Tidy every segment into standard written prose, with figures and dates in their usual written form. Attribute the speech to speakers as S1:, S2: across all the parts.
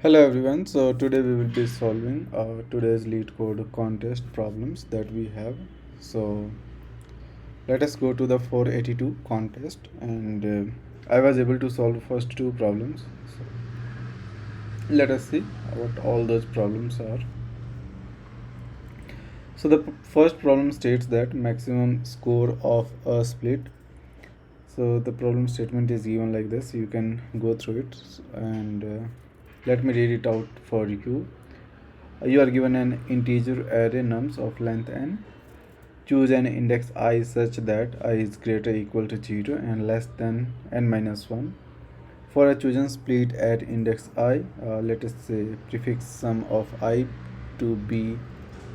S1: Hello everyone, so today we will be solving today's lead code contest problems that we have. So let us go to the 482 contest, and I was able to solve first two problems. So let us see what all those problems are. So the first problem states that maximum score of a split. So the problem statement is given like this. You can go through it, and let me read it out for you. You are given an integer array nums of length n. Choose an index I such that I is greater or equal to 0 and less than n minus 1. For a chosen split at index I, let us say prefixSum of I to be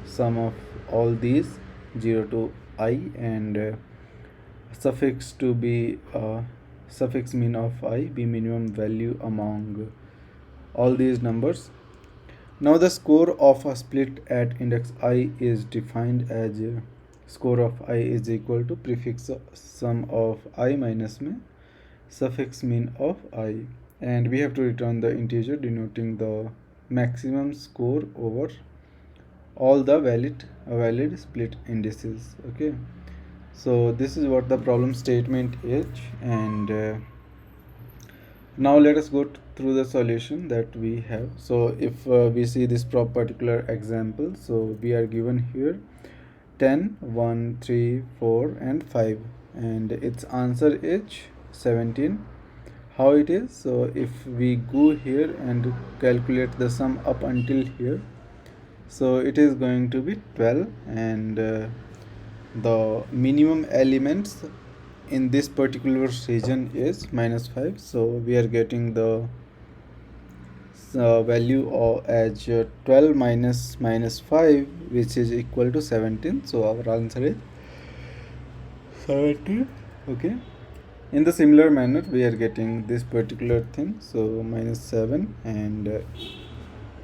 S1: sum of all these 0 to I, and suffix to be suffixMin of I be minimum value among all these numbers. Now the score of a split at index I is defined as score of I is equal to prefix sum of I minus min suffix min of I, and we have to return the integer denoting the maximum score over all the valid split indices. Okay, so this is what the problem statement is, and now let us go through the solution that we have. So if we see this particular example, so we are given here 10 1 3 4 and 5, and its answer is 17. How it is? So if we go here and calculate the sum up until here, so it is going to be 12, and the minimum elements in this particular region is -5, so we are getting the value as 12 minus -5, which is equal to 17. So our answer is 17. Okay, in the similar manner we are getting this particular thing, so -7 and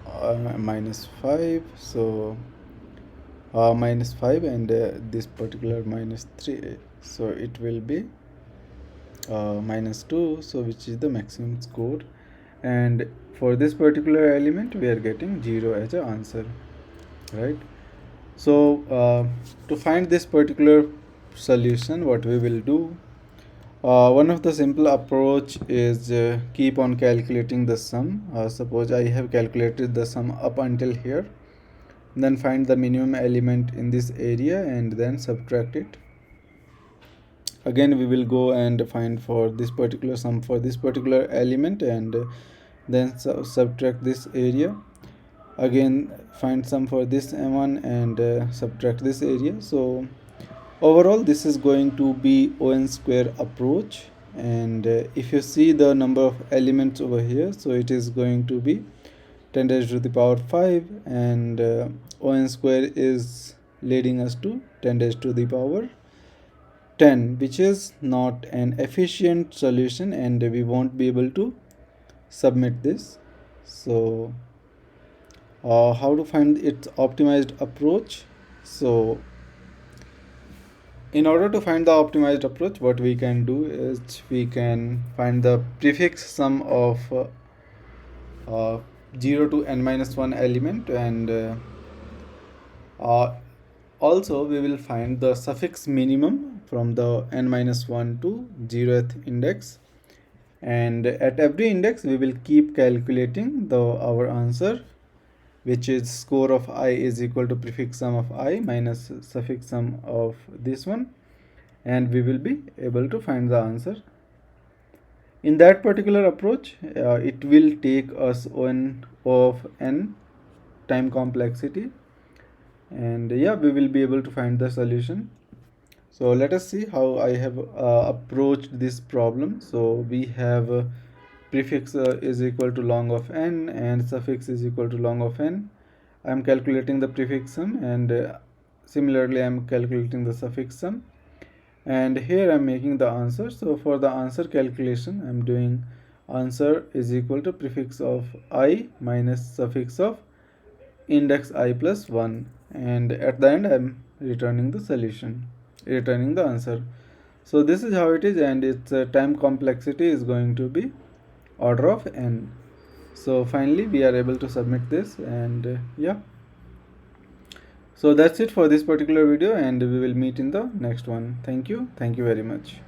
S1: -5, so -5 and this particular -3, so it will be -2, so which is the maximum score, and for this particular element we are getting 0 as an answer, right? So to find this particular solution, what we will do, one of the simple approach is keep on calculating the sum. Suppose I have calculated the sum up until here, then find the minimum element in this area and then subtract it. Again we will go and find for this particular sum for this particular element, and then subtract this area. Again find sum for this one and subtract this area. So overall this is going to be on square approach, and if you see the number of elements over here, so it is going to be 10 raised to the power 5, and on square is leading us to 10 raised to the power 10, which is not an efficient solution, and we won't be able to submit this. So how to find its optimized approach? So in order to find the optimized approach, what we can do is we can find the prefix sum of 0 to n minus 1 element, and also we will find the suffix minimum from the n minus 1 to 0th index, and at every index we will keep calculating our answer, which is score of I is equal to prefix sum of I minus suffix sum of this one, and we will be able to find the answer. In that particular approach, it will take us on of n time complexity, and yeah, we will be able to find the solution. So let us see how I have approached this problem. So we have prefix is equal to long of n and suffix is equal to long of n. I am calculating the prefix sum, and similarly I am calculating the suffix sum, and here I am making the answer. So for the answer calculation I am doing answer is equal to prefix of I minus suffix of index I plus 1, and at the end I am returning the solution, returning the answer. So this is how it is, and its time complexity is going to be order of n. So finally we are able to submit this, and yeah, so that's it for this particular video, and we will meet in the next one. Thank you very much.